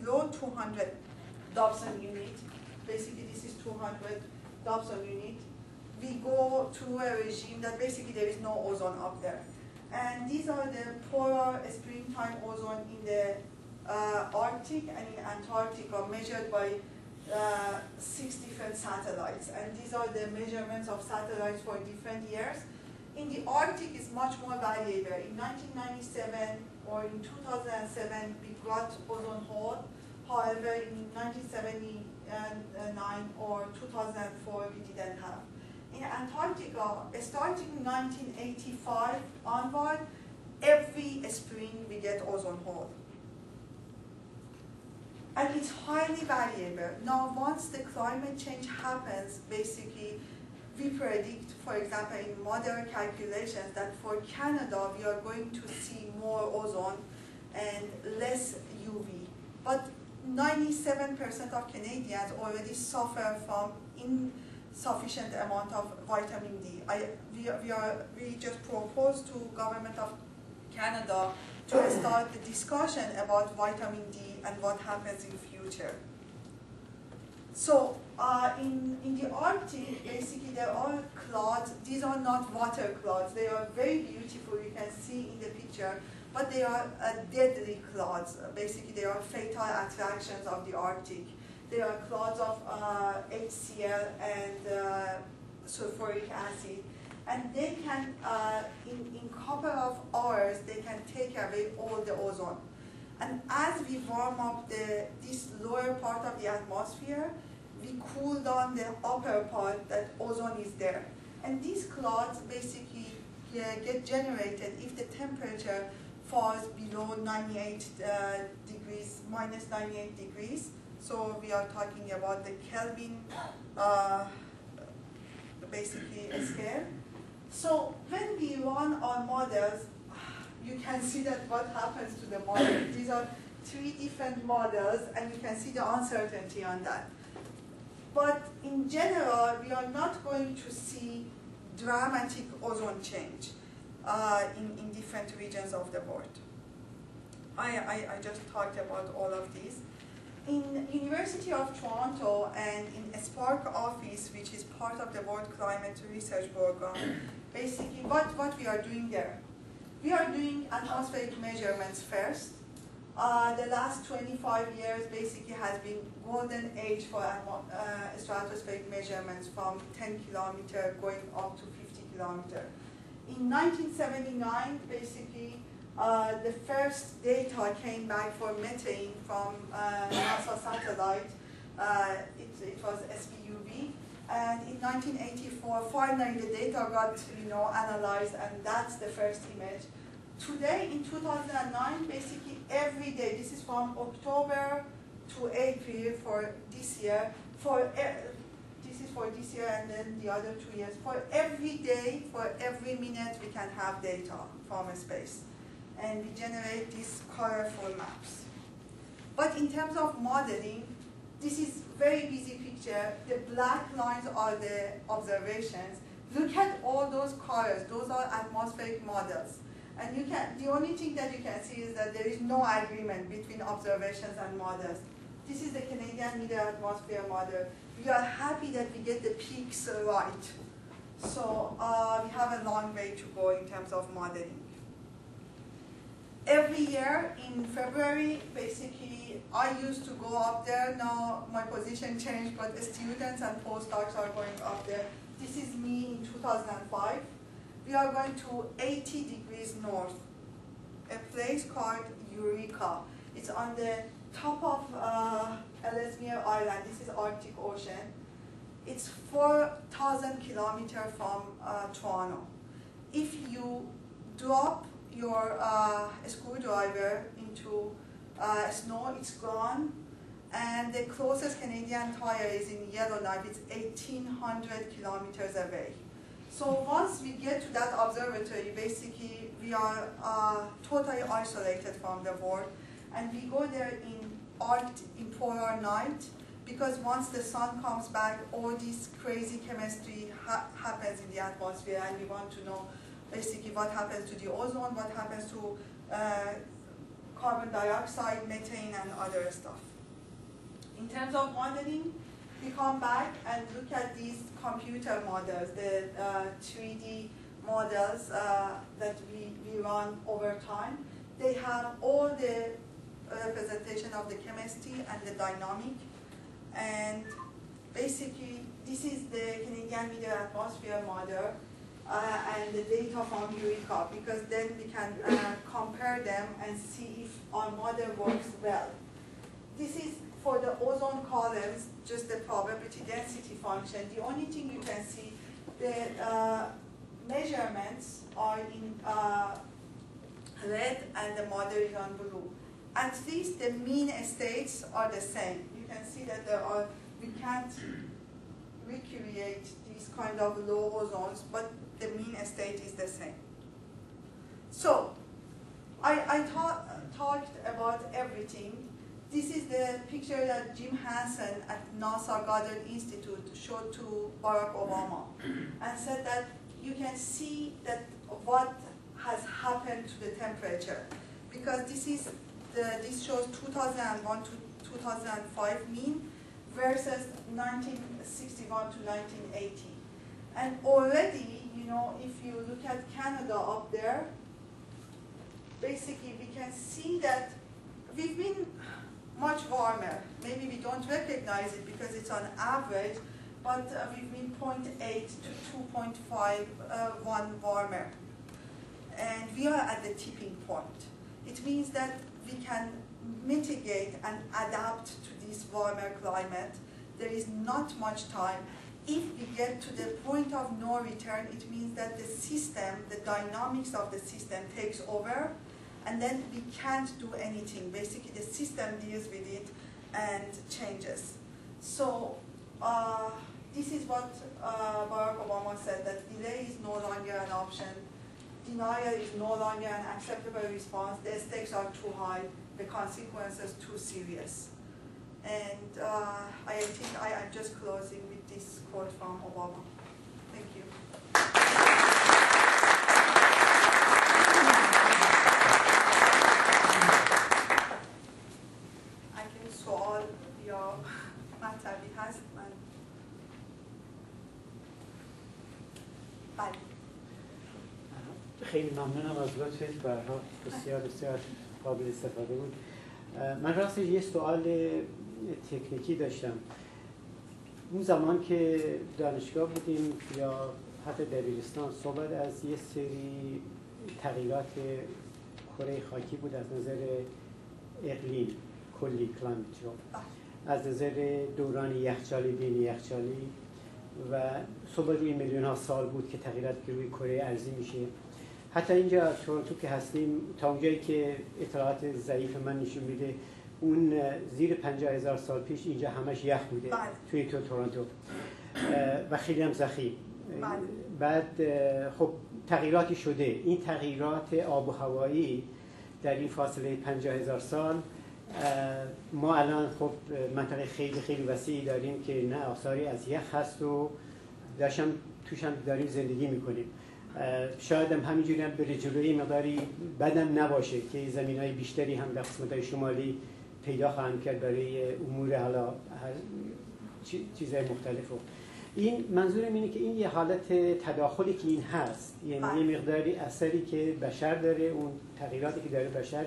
below 200 Dobson unit, basically this is 200 Dobson unit, we go to a regime that basically there is no ozone up there. And these are the polar springtime ozone in the Arctic and in Antarctica, measured by 6 different satellites. And these are the measurements of satellites for different years. In the Arctic, it's much more variable. In 1997 or in 2007, we got ozone hole. However, in 1979 or 2004, we didn't have. In Antarctica, starting in 1985 onward, every spring we get ozone hole. And it's highly variable. Now, once the climate change happens, basically, we predict, for example, in modern calculations, that for Canada, we are going to see more ozone and less UV. But 97% of Canadians already suffer from insufficient amount of vitamin D. We just proposed to government of Canada to start the discussion about vitamin D and what happens in future. So in the Arctic, basically there are clouds. These are not water clouds. They are very beautiful, you can see in the picture, but they are deadly clouds. Basically they are fatal attractions of the Arctic. They are clouds of HCl and sulfuric acid. And they can, in couple of hours, they can take away all the ozone. And as we warm up this lower part of the atmosphere, we cool down the upper part that ozone is there. And these clouds basically get generated if the temperature falls below 98 degrees, minus 98 degrees. So we are talking about the Kelvin basically scale. So when we run our models, you can see that what happens to the model. These are 3 different models, and you can see the uncertainty on that. But in general, we are not going to see dramatic ozone change in different regions of the world. I just talked about all of these. In University of Toronto and in SPARC office, which is part of the World Climate Research Program, basically what we are doing there. We are doing atmospheric measurements first. The last 25 years basically has been golden age for stratospheric measurements, from 10 kilometers going up to 50 kilometers. In 1979, basically, the first data came back for methane from NASA satellite. It was SPUV. And in 1984, finally the data got analyzed, and that's the first image. Today, in 2009, basically every day, this is from October to April for this year, this is for this year and then the other 2 years. For every day, for every minute, we can have data from space. And we generate these colorful maps. But in terms of modeling, this is very busy picture. The black lines are the observations. Look at all those colors. Those are atmospheric models. And the only thing that you can see is that there is no agreement between observations and models. This is the Canadian Middle Atmosphere model. We are happy that we get the peaks right. So we have a long way to go in terms of modeling. Every year in February, basically, I used to go up there. Now my position changed, but students and postdocs are going up there. This is me in 2005. We are going to 80 degrees north, a place called Eureka. It's on the top of Ellesmere Island. This is Arctic Ocean. It's 4,000 kilometers from Toronto. If you drop your screwdriver into snow, it's gone. And the closest Canadian Tire is in Yellowknife. It's 1,800 kilometers away. So once we get to that observatory, basically we are totally isolated from the world, and we go there in polar night, because once the sun comes back, all this crazy chemistry happens in the atmosphere, and we want to know basically what happens to the ozone, what happens to carbon dioxide, methane, and other stuff. In terms of modeling, we come back and look at these computer models, the 3D models that we run over time. They have all the representation of the chemistry and the dynamic. And basically, this is the Canadian Middle Atmosphere model and the data from Eureka, because then we can compare them and see if our model works well. This is for the ozone columns, just the probability density function. The only thing you can see, the measurements are in red and the model is on blue. At least the mean states are the same. You can see that we can't recreate these kind of low ozones, but the mean state is the same. So, I talked about everything. This is the picture that Jim Hansen at NASA Goddard Institute showed to Barack Obama and said that you can see that what has happened to the temperature, because this shows 2001 to 2005 mean versus 1961 to 1980. And already, you know, if you look at Canada up there, basically we can see that we've been much warmer. Maybe we don't recognize it because it's on average, but we've been 0.8 to 2.51 warmer. And we are at the tipping point. It means that we can mitigate and adapt to this warmer climate. There is not much time. If we get to the point of no return, it means that the system, the dynamics of the system takes over, and then we can't do anything. Basically, the system deals with it and changes. So this is what Barack Obama said, that delay is no longer an option. Denial is no longer an acceptable response. The stakes are too high. The consequences too serious. And I think I'm just closing with this quote from Obama. Thank you. اگه سوال یا مطلبی هست من بله. خیلی ممنونم از لطفت، به هر حال بسیار بسیار قابل استفاده بود. من راستش یه سوال تکنیکی داشتم. اون زمان که دانشگاه بودیم یا حتی دبیرستان، صحبت از یه سری تغییرات کره خاکی بود از نظر اقلیم، کلی کلایمت، از نظر دوران یخچالی، بین یخچالی، و صحبت روی میلیون ها سال بود که تغییرات روی کره ارضی میشه. حتی اینجا تورنتو که هستیم، تا اونجایی که اطلاعات ضعیف من نشون میده، اون زیر 50,000 سال پیش اینجا همش یخ بوده توی تورنتو و خیلی هم ضخیم. بعد خب تغییراتی شده. این تغییرات آب و هوایی در این فاصله 50,000 سال، ما الان خب منطقه خیلی خیلی وسیعی داریم که نه آثاری از یخ هست و توش هم داریم زندگی میکنیم. شاید هم همینجوری هم بره جلوی مقداری بدم نباشه که زمینهای بیشتری هم در قسمت‌های شمالی پیدا خواهند کرد برای امور حالا چیزهای مختلفه. این منظورم اینه که این یه حالت تداخلی که این هست، یعنی یه مقداری اثری که بشر داره، اون تغییراتی که داره بشر